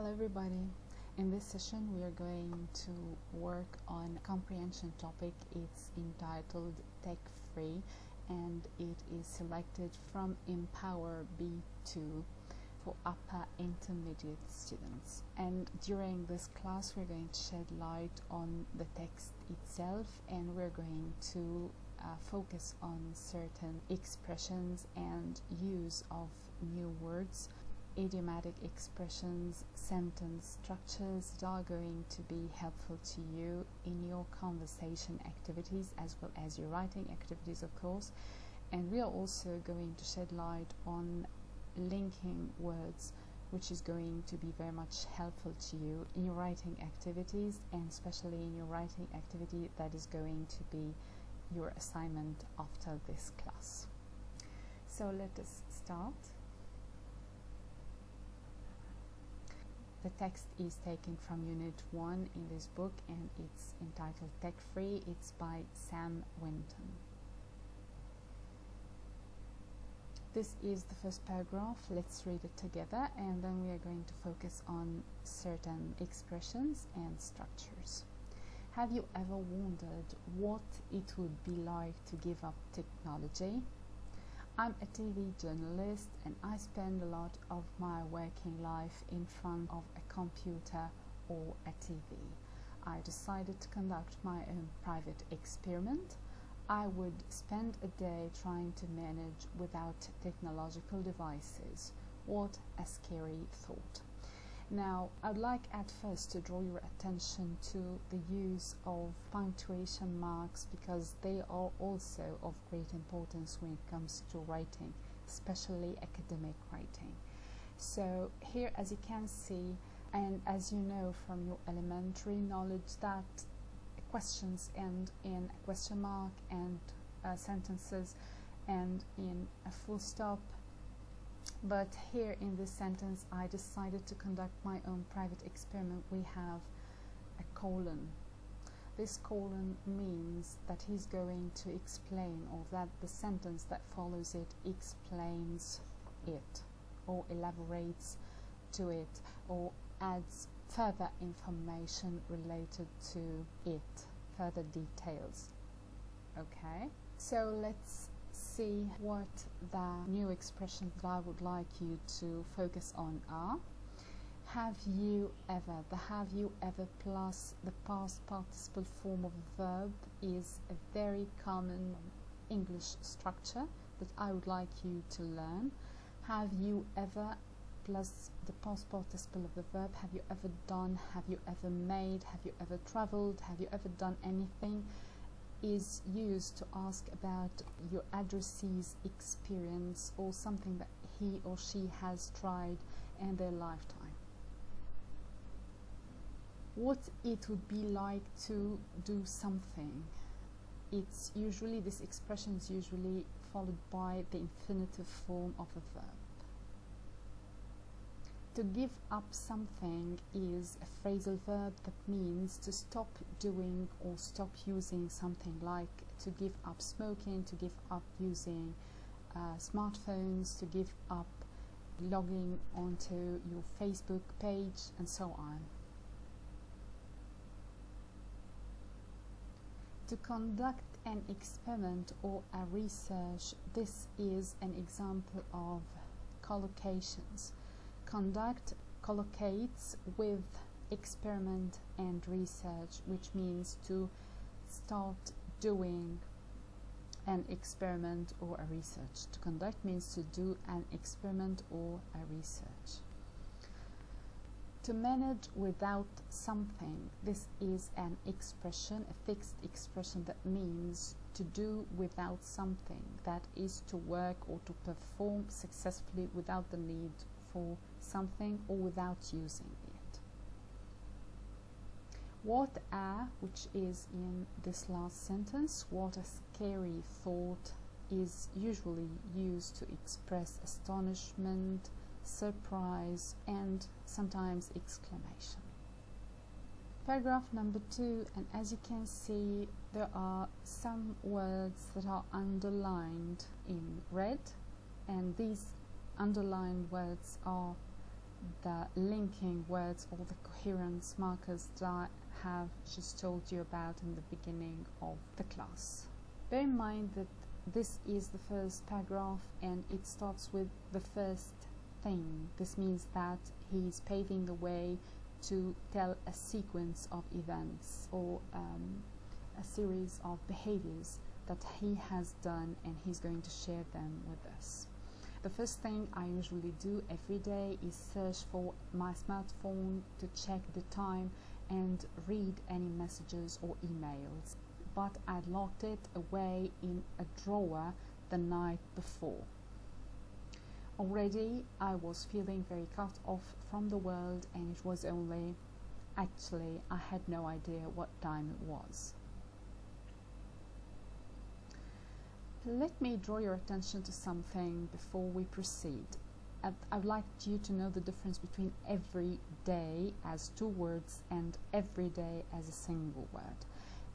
Hello everybody. In this session we are going to work on a comprehension topic. It's entitled Tech Free and it is selected from Empower B2 for upper intermediate students. And during this class we're going to shed light on the text itself, and we're going to focus on certain expressions and use of new words, idiomatic expressions, sentence structures that are going to be helpful to you in your conversation activities as well as your writing activities, of course. And we are also going to shed light on linking words, which is going to be very much helpful to you in your writing activities, and especially in your writing activity that is going to be your assignment after this class. So let us start. The text is taken from Unit 1 in this book and it's entitled Tech Free. It's by Sam Winton. This is the first paragraph. Let's read it together and then we are going to focus on certain expressions and structures. Have you ever wondered what it would be like to give up technology? I'm a TV journalist and I spend a lot of my working life in front of a computer or a TV. I decided to conduct my own private experiment. I would spend a day trying to manage without technological devices. What a scary thought. Now, I'd like at first to draw your attention to the use of punctuation marks because they are also of great importance when it comes to writing, especially academic writing. So here, as you can see, and as you know from your elementary knowledge, that questions end in a question mark and sentences end in a full stop. But here in this sentence I decided to conduct my own private experiment. We have a colon. This colon means that he's going to explain, or that the sentence that follows it explains it or elaborates to it or adds further information related to it, further details. Okay, so let's see what the new expressions that I would like you to focus on are. Have you ever? The have you ever plus the past participle form of a verb is a very common English structure that I would like you to learn. Have you ever plus the past participle of the verb. Have you ever done? Have you ever made? Have you ever traveled? Have you ever done anything? Is used to ask about your addressee's experience or something that he or she has tried in their lifetime. What it would be like to do something. It's usually, this expression is usually followed by the infinitive form of a verb. To give up something is a phrasal verb that means to stop doing or stop using something, like to give up smoking, to give up using smartphones, to give up logging onto your Facebook page, and so on. To conduct an experiment or a research, this is an example of collocations. Conduct collocates with experiment and research, which means to start doing an experiment or a research. To conduct means to do an experiment or a research. To manage without something, this is an expression, a fixed expression that means to do without something, that is to work or to perform successfully without the need for something or without using it. What a, which is in this last sentence, what a scary thought, is usually used to express astonishment, surprise, and sometimes exclamation. Paragraph number 2, and as you can see, there are some words that are underlined in red, and these underlined words are the linking words or the coherence markers that I have just told you about in the beginning of the class. Bear in mind that this is the first paragraph and it starts with the first thing. This means that he is paving the way to tell a sequence of events or a series of behaviors that he has done, and he's going to share them with us. The first thing I usually do every day is search for my smartphone to check the time and read any messages or emails, but I locked it away in a drawer the night before. Already I was feeling very cut off from the world, and it was only, actually I had no idea what time it was. Let me draw your attention to something before we proceed. I'd like you to know the difference between every day as two words and every day as a single word.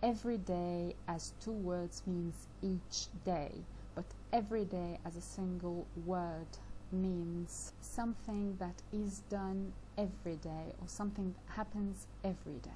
Every day as two words means each day, but every day as a single word means something that is done every day or something that happens every day,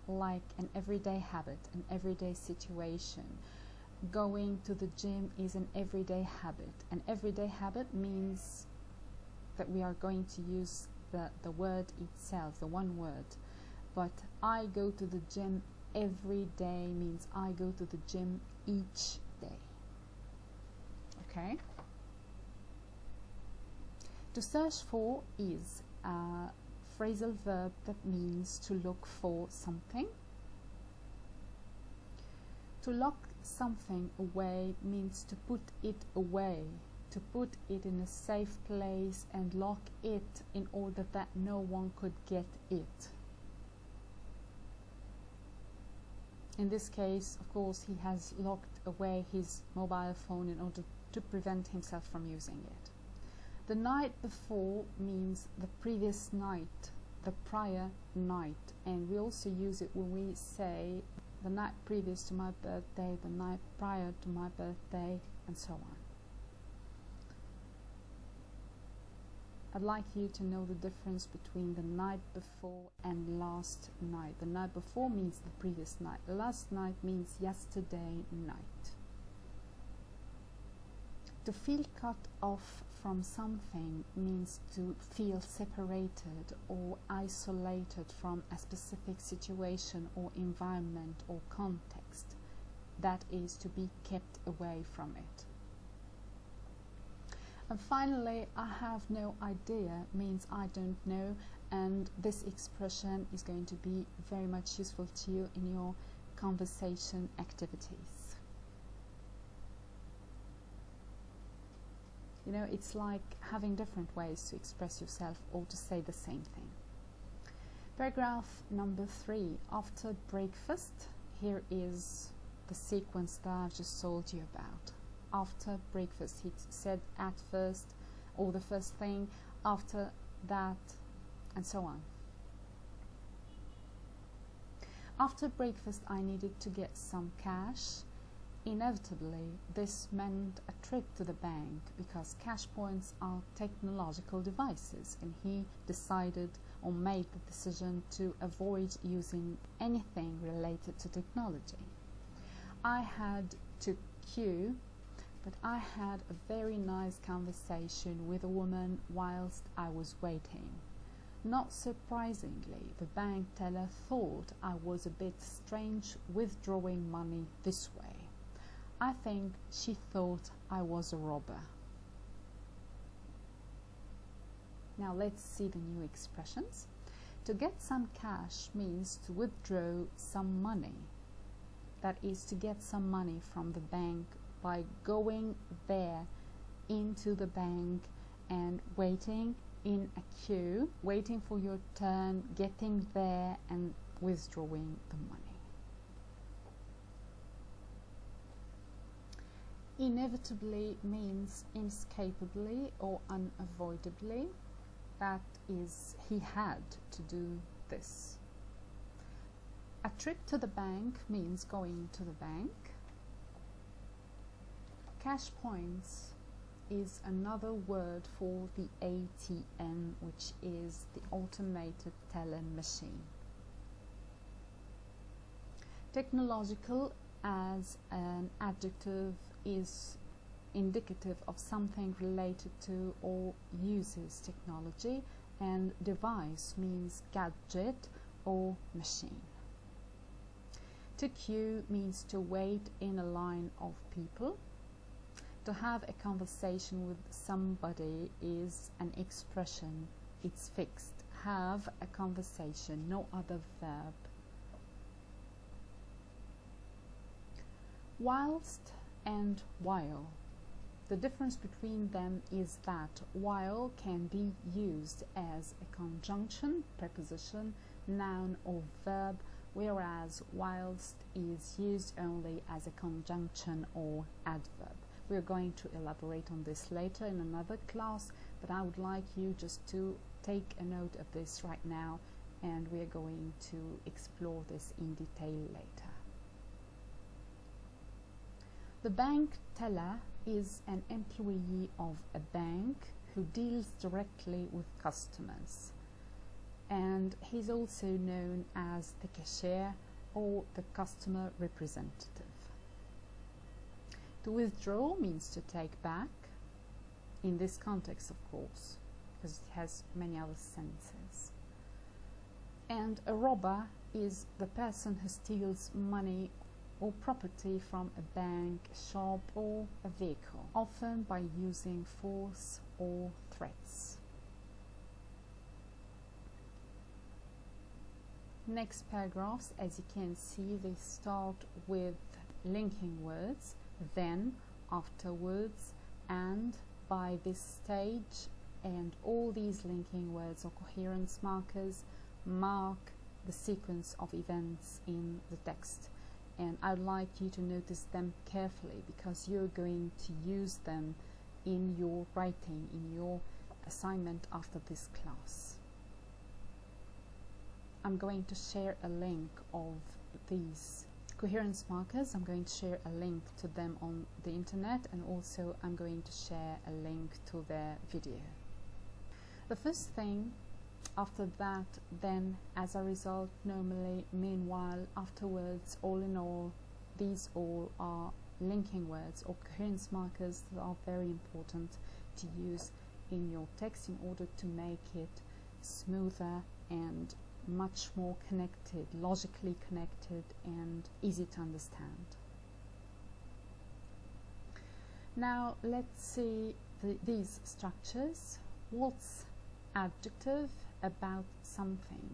like an everyday habit, an everyday situation. Going to the gym is an everyday habit. An everyday habit means that we are going to use the word itself, the one word. But I go to the gym every day means I go to the gym each day. Okay? To search for is a phrasal verb that means to look for something. To lock something away means to put it away, to put it in a safe place and lock it in order that no one could get it. In this case, of course, he has locked away his mobile phone in order to prevent himself from using it. The night before means the previous night, the prior night, and we also use it when we say the night previous to my birthday, the night prior to my birthday, and so on. I'd like you to know the difference between the night before and last night. The night before means the previous night. Last night means yesterday night. To feel cut off from something means to feel separated or isolated from a specific situation or environment or context. That is to be kept away from it. And finally, I have no idea means I don't know, and this expression is going to be very much useful to you in your conversation activities. You know, it's like having different ways to express yourself or to say the same thing. Paragraph number 3. After breakfast, here is the sequence that I've just told you about. After breakfast, he said at first, or the first thing, after that, and so on. After breakfast, I needed to get some cash. Inevitably, this meant a trip to the bank because cash points are technological devices, and he decided or made the decision to avoid using anything related to technology. I had to queue, but I had a very nice conversation with a woman whilst I was waiting. Not surprisingly, the bank teller thought I was a bit strange withdrawing money this way. I think she thought I was a robber. Now let's see the new expressions. To get some cash means to withdraw some money. That is to get some money from the bank by going there into the bank and waiting in a queue, waiting for your turn, getting there and withdrawing the money. Inevitably means inescapably or unavoidably. That is, he had to do this. A trip to the bank means going to the bank. Cash points is another word for the ATM, which is the automated teller machine. Technological as an adjective is indicative of something related to or uses technology, and device means gadget or machine. To queue means to wait in a line of people. To have a conversation with somebody is an expression, it's fixed. Have a conversation, no other verb. Whilst and while. The difference between them is that while can be used as a conjunction, preposition, noun or verb, whereas whilst is used only as a conjunction or adverb. We're going to elaborate on this later in another class, but I would like you just to take a note of this right now, and we're going to explore this in detail later. The bank teller is an employee of a bank who deals directly with customers, and he's also known as the cashier or the customer representative. To withdraw means to take back, in this context of course, because it has many other senses. And a robber is the person who steals money or property from a bank, shop or a vehicle, often by using force or threats. Next paragraphs, as you can see, they start with linking words, then, afterwards, and, by this stage, and all these linking words or coherence markers mark the sequence of events in the text. And I'd like you to notice them carefully because you're going to use them in your writing, in your assignment after this class. I'm going to share a link of these coherence markers. I'm going to share a link to them on the internet, and also I'm going to share a link to their video. The first thing, after that, then, as a result, normally, meanwhile, afterwards, all in all, these all are linking words or coherence markers that are very important to use in your text in order to make it smoother and much more connected, logically connected and easy to understand. Now let's see these structures. What's adjective about something?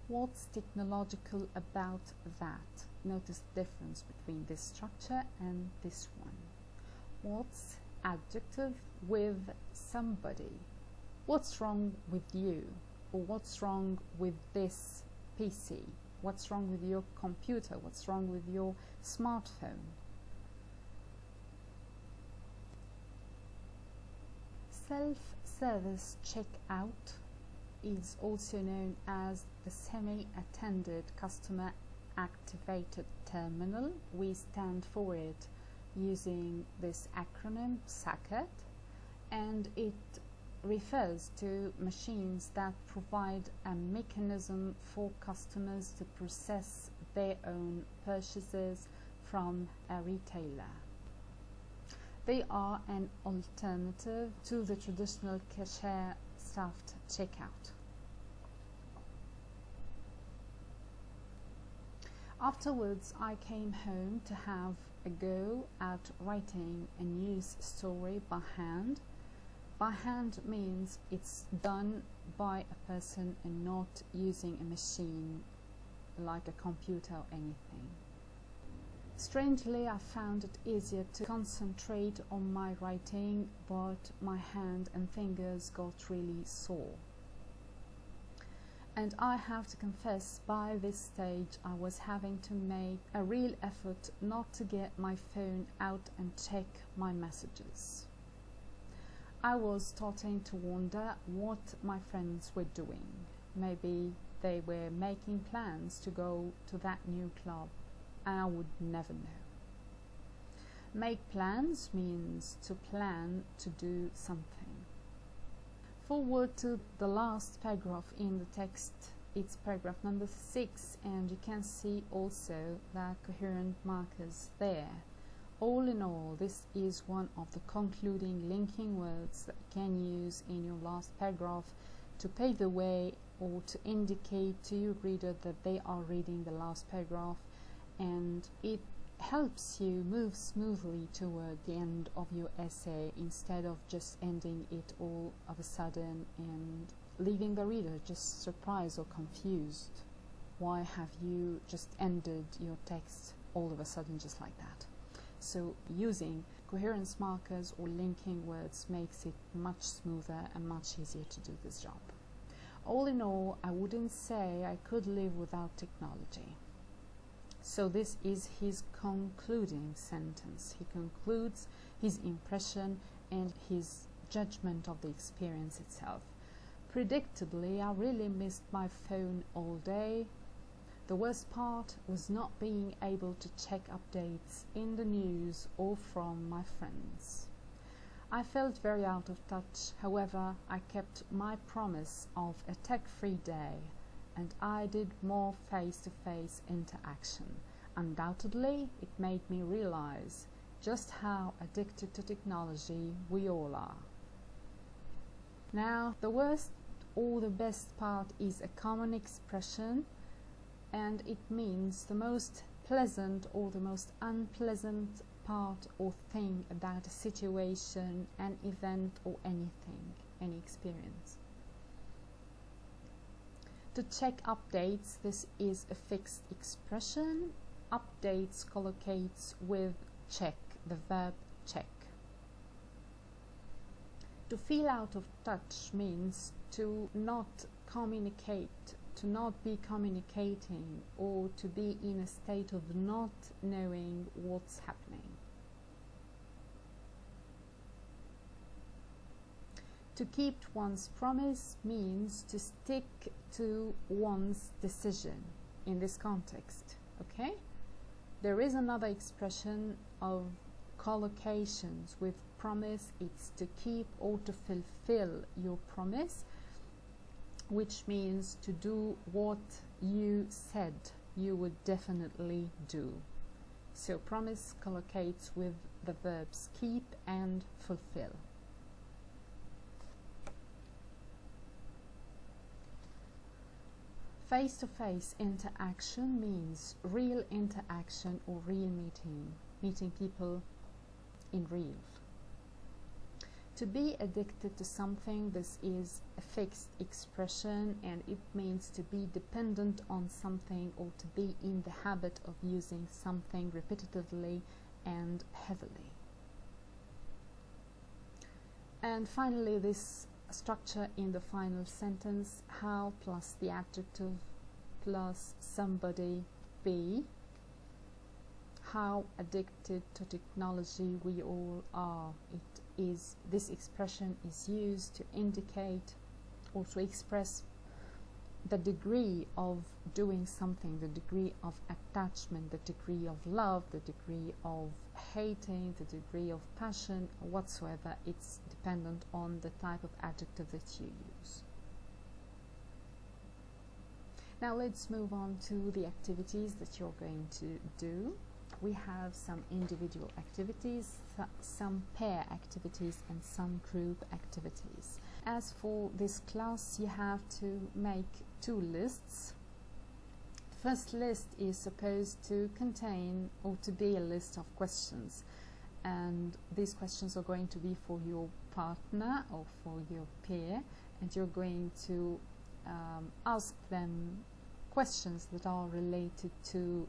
What's technological about that? Notice the difference between this structure and this one. What's adjective with somebody? What's wrong with you? Or what's wrong with this PC? What's wrong with your computer? What's wrong with your smartphone? Self-service checkout is also known as the semi-attended customer activated terminal. We stand for it using this acronym SACT, and it refers to machines that provide a mechanism for customers to process their own purchases from a retailer. They are an alternative to the traditional cashier staffed checkout. Afterwards, I came home to have a go at writing a news story by hand. By hand means it's done by a person and not using a machine like a computer or anything. Strangely, I found it easier to concentrate on my writing, but my hand and fingers got really sore. And I have to confess, by this stage I was having to make a real effort not to get my phone out and check my messages. I was starting to wonder what my friends were doing. Maybe they were making plans to go to that new club, and I would never know. Make plans means to plan to do something. Forward to the last paragraph in the text. It's paragraph number 6, and you can see also the coherent markers there. All in all, this is one of the concluding linking words that you can use in your last paragraph to pave the way or to indicate to your reader that they are reading the last paragraph, and it helps you move smoothly toward the end of your essay instead of just ending it all of a sudden and leaving the reader just surprised or confused. Why have you just ended your text all of a sudden just like that? So using coherence markers or linking words makes it much smoother and much easier to do this job. All in all, I wouldn't say I could live without technology. So this is his concluding sentence. He concludes his impression and his judgment of the experience itself. Predictably, I really missed my phone all day. The worst part was not being able to check updates in the news or from my friends. I felt very out of touch. However, I kept my promise of a tech-free day, and I did more face-to-face interaction. Undoubtedly, it made me realize just how addicted to technology we all are. Now, the worst or the best part is a common expression, and it means the most pleasant or the most unpleasant part or thing about a situation, an event, or anything, any experience. To check updates, this is a fixed expression. Updates collocates with check, the verb check. To feel out of touch means to not communicate, to not be communicating, or to be in a state of not knowing what's happening. To keep one's promise means to stick to one's decision in this context, okay? There is another expression of collocations with promise. It's to keep or to fulfill your promise, which means to do what you said you would definitely do. So promise collocates with the verbs keep and fulfill. Face-to-face interaction means real interaction or real meeting people in real. To be addicted to something, this is a fixed expression, and it means to be dependent on something or to be in the habit of using something repetitively and heavily. And finally, this structure in the final sentence, how plus the adjective plus somebody be. How addicted to technology we all are. This expression is used to indicate or to express the degree of doing something, the degree of attachment, the degree of love, the degree of hating, the degree of passion, whatsoever. It's dependent on the type of adjective that you use. Now let's move on to the activities that you're going to do. We have some individual activities, some pair activities, and some group activities. As for this class, you have to make 2 lists. The first list is supposed to contain or to be a list of questions, and these questions are going to be for your partner or for your peer, and you're going to ask them questions that are related to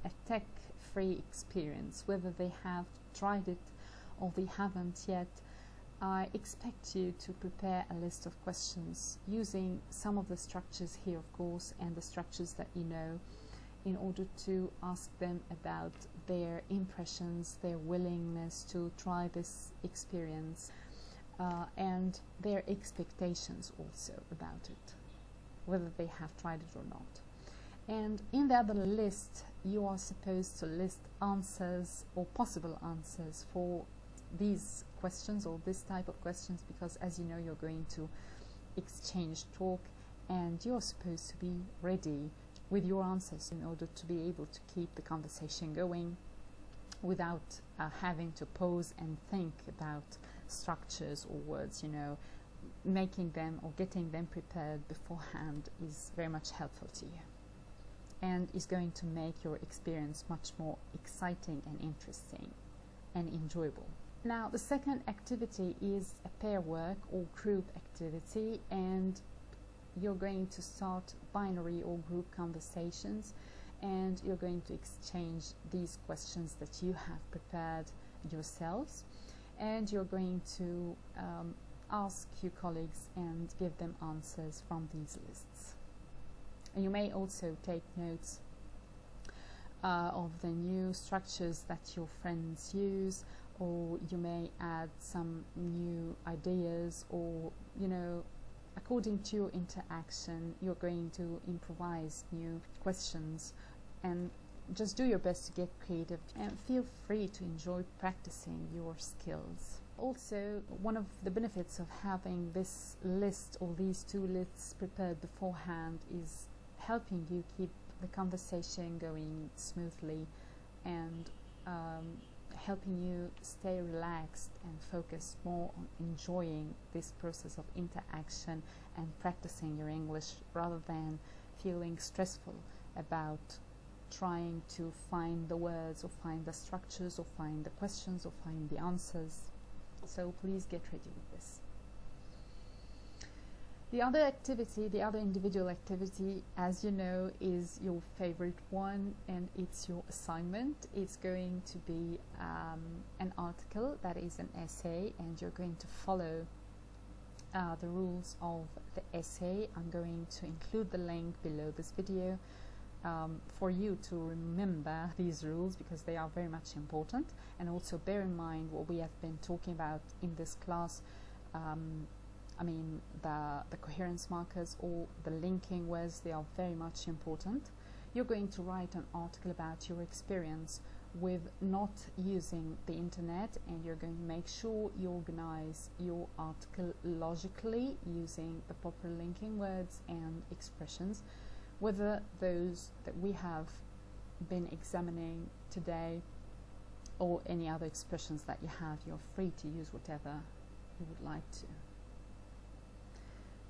a tech-free experience, whether they have tried it or they haven't yet. I expect you to prepare a list of questions using some of the structures here, of course, and the structures that you know, in order to ask them about their impressions, their willingness to try this experience, and their expectations also about it, whether they have tried it or not. And in the other list, you are supposed to list answers or possible answers for these questions or this type of questions, because as you know, you're going to exchange talk and you're supposed to be ready with your answers in order to be able to keep the conversation going without having to pause and think about structures or words. Making them or getting them prepared beforehand is very much helpful to you and is going to make your experience much more exciting and interesting and enjoyable. Now, the second activity is a pair work or group activity, and you're going to start binary or group conversations, and you're going to exchange these questions that you have prepared yourselves, and you're going to ask your colleagues and give them answers from these lists. And you may also take notes of the new structures that your friends use, or you may add some new ideas, or according to your interaction, you're going to improvise new questions, and just do your best to get creative and feel free to enjoy practicing your skills. Also, one of the benefits of having this list or these two lists prepared beforehand is helping you keep the conversation going smoothly and helping you stay relaxed and focus more on enjoying this process of interaction and practicing your English, rather than feeling stressful about trying to find the words or find the structures or find the questions or find the answers. So please get ready with this. The other activity, the other individual activity, as you know, is your favorite one, and it's your assignment. It's going to be an article that is an essay, and you're going to follow the rules of the essay. I'm going to include the link below this video for you to remember these rules, because they are very much important. And also bear in mind what we have been talking about in this class. The coherence markers or the linking words, they are very much important. You're going to write an article about your experience with not using the internet, and you're going to make sure you organize your article logically using the proper linking words and expressions, whether those that we have been examining today or any other expressions that you have. You're free to use whatever you would like to.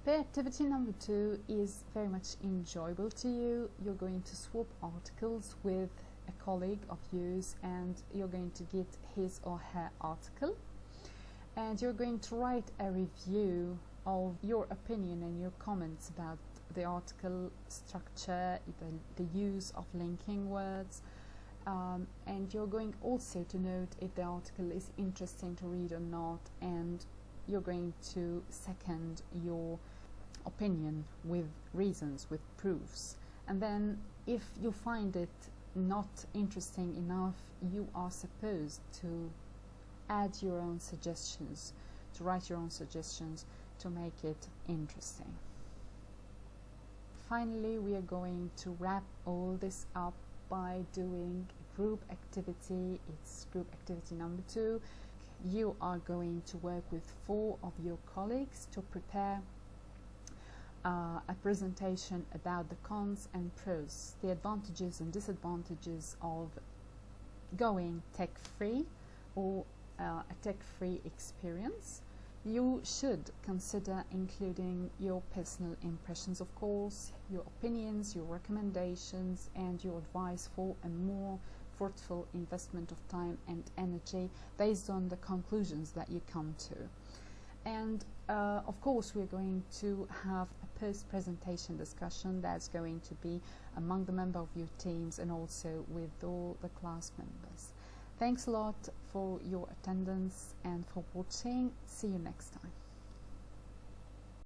Pair activity number 2 is very much enjoyable to you. You're going to swap articles with a colleague of yours, and you're going to get his or her article, and you're going to write a review of your opinion and your comments about the article structure, the use of linking words, and you're going also to note if the article is interesting to read or not, and you're going to second your opinion with reasons, with proofs. And then if you find it not interesting enough, you are supposed to add your own suggestions, to write your own suggestions to make it interesting. Finally, we are going to wrap all this up by doing a group activity. It's group activity number 2. You are going to work with 4 of your colleagues to prepare a presentation about the cons and pros, the advantages and disadvantages of going tech-free or a tech-free experience. You should consider including your personal impressions, of course, your opinions, your recommendations, and your advice for a more fruitful investment of time and energy based on the conclusions that you come to. And of course, we're going to have a post-presentation discussion that's going to be among the members of your teams and also with all the class members. Thanks a lot for your attendance and for watching. See you next time.